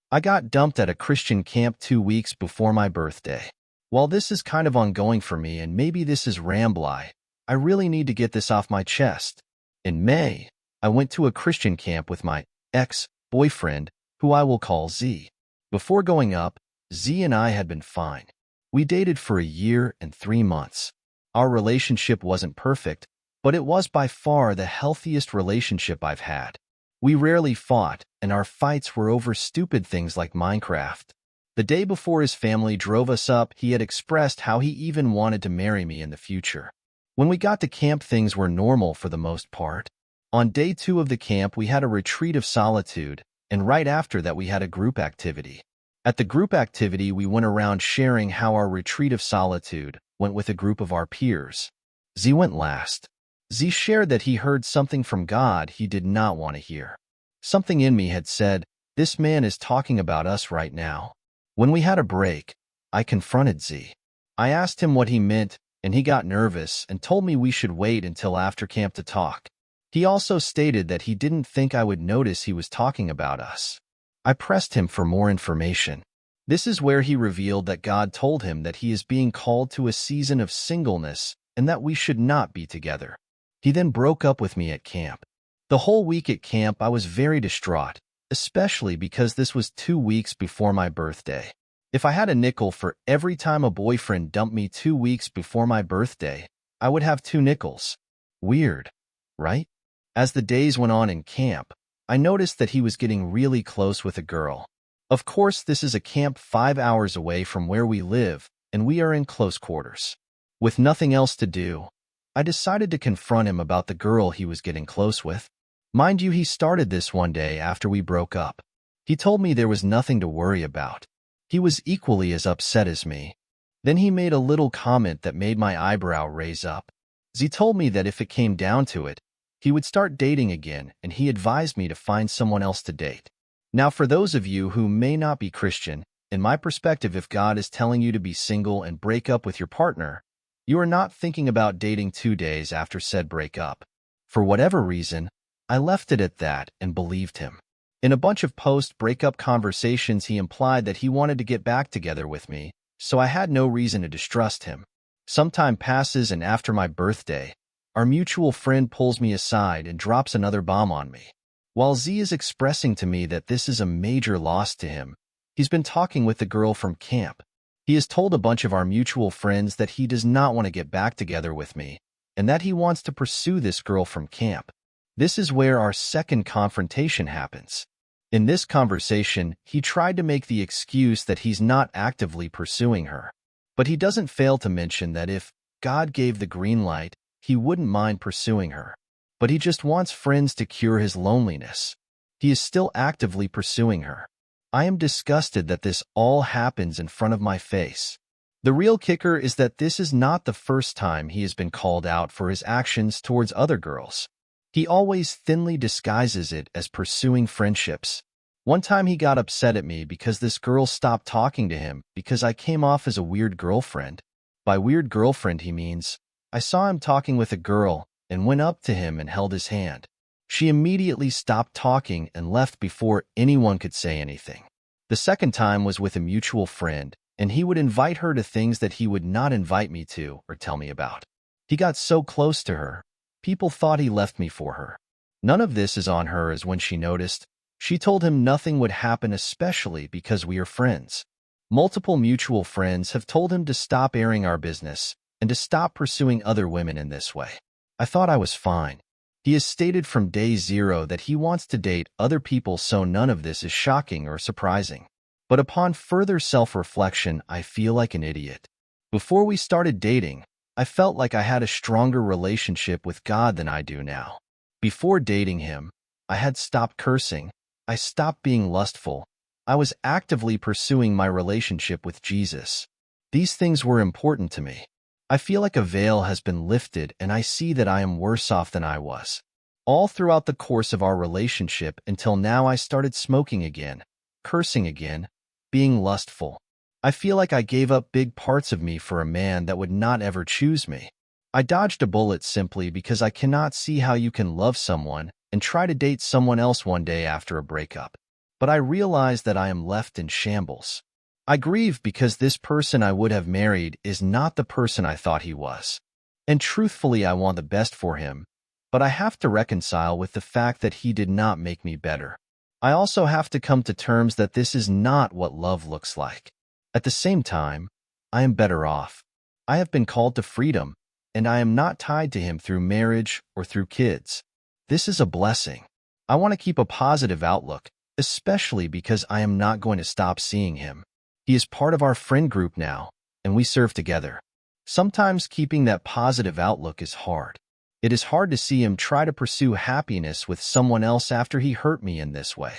I got dumped at a Christian camp 2 weeks before my birthday. While this is kind of ongoing for me and maybe this is rambly, I really need to get this off my chest. In May, I went to a Christian camp with my ex-boyfriend, who I will call Z. Before going up, Z and I had been fine. We dated for a year and 3 months. Our relationship wasn't perfect, but it was by far the healthiest relationship I've had. We rarely fought, and our fights were over stupid things like Minecraft. The day before his family drove us up, he had expressed how he even wanted to marry me in the future. When we got to camp, things were normal for the most part. On day 2 of the camp, we had a retreat of solitude, and right after that we had a group activity. At the group activity, we went around sharing how our retreat of solitude went with a group of our peers. Z went last. Z shared that he heard something from God he did not want to hear. Something in me had said, "This man is talking about us right now." When we had a break, I confronted Z. I asked him what he meant, and he got nervous and told me we should wait until after camp to talk. He also stated that he didn't think I would notice he was talking about us. I pressed him for more information. This is where he revealed that God told him that he is being called to a season of singleness and that we should not be together. He then broke up with me at camp. The whole week at camp, I was very distraught, especially because this was 2 weeks before my birthday. If I had a nickel for every time a boyfriend dumped me 2 weeks before my birthday, I would have 2 nickels. Weird, right? As the days went on in camp, I noticed that he was getting really close with a girl. Of course, this is a camp 5 hours away from where we live, and we are in close quarters. With nothing else to do, I decided to confront him about the girl he was getting close with. Mind you, he started this one day after we broke up. He told me there was nothing to worry about. He was equally as upset as me. Then he made a little comment that made my eyebrow raise up. Z told me that if it came down to it, he would start dating again, and he advised me to find someone else to date. Now, for those of you who may not be Christian, in my perspective, if God is telling you to be single and break up with your partner, you are not thinking about dating 2 days after said breakup. For whatever reason, I left it at that and believed him. In a bunch of post-breakup conversations, he implied that he wanted to get back together with me, so I had no reason to distrust him. Some time passes, and after my birthday, our mutual friend pulls me aside and drops another bomb on me. While Z is expressing to me that this is a major loss to him, he's been talking with the girl from camp. He has told a bunch of our mutual friends that he does not want to get back together with me, and that he wants to pursue this girl from camp. This is where our second confrontation happens. In this conversation, he tried to make the excuse that he's not actively pursuing her. But he doesn't fail to mention that if God gave the green light, he wouldn't mind pursuing her. But he just wants friends to cure his loneliness. He is still actively pursuing her. I am disgusted that this all happens in front of my face. The real kicker is that this is not the first time he has been called out for his actions towards other girls. He always thinly disguises it as pursuing friendships. One time he got upset at me because this girl stopped talking to him because I came off as a weird girlfriend. By weird girlfriend, he means I saw him talking with a girl and went up to him and held his hand. She immediately stopped talking and left before anyone could say anything. The second time was with a mutual friend, and he would invite her to things that he would not invite me to or tell me about. He got so close to her, people thought he left me for her. None of this is on her, as when she noticed, she told him nothing would happen, especially because we are friends. Multiple mutual friends have told him to stop airing our business and to stop pursuing other women in this way. I thought I was fine. He has stated from day 0 that he wants to date other people, so none of this is shocking or surprising. But upon further self-reflection, I feel like an idiot. Before we started dating, I felt like I had a stronger relationship with God than I do now. Before dating him, I had stopped cursing. I stopped being lustful. I was actively pursuing my relationship with Jesus. These things were important to me. I feel like a veil has been lifted, and I see that I am worse off than I was. All throughout the course of our relationship until now, I started smoking again, cursing again, being lustful. I feel like I gave up big parts of me for a man that would not ever choose me. I dodged a bullet simply because I cannot see how you can love someone and try to date someone else one day after a breakup. but I realize that I am left in shambles. I grieve because this person I would have married is not the person I thought he was. And truthfully, I want the best for him, but I have to reconcile with the fact that he did not make me better. I also have to come to terms that this is not what love looks like. At the same time, I am better off. I have been called to freedom, and I am not tied to him through marriage or through kids. This is a blessing. I want to keep a positive outlook, especially because I am not going to stop seeing him. He is part of our friend group now, and we serve together. Sometimes keeping that positive outlook is hard. It is hard to see him try to pursue happiness with someone else after he hurt me in this way.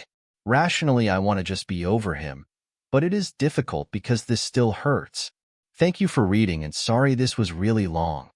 Rationally, I want to just be over him, but it is difficult because this still hurts. Thank you for reading, and sorry this was really long.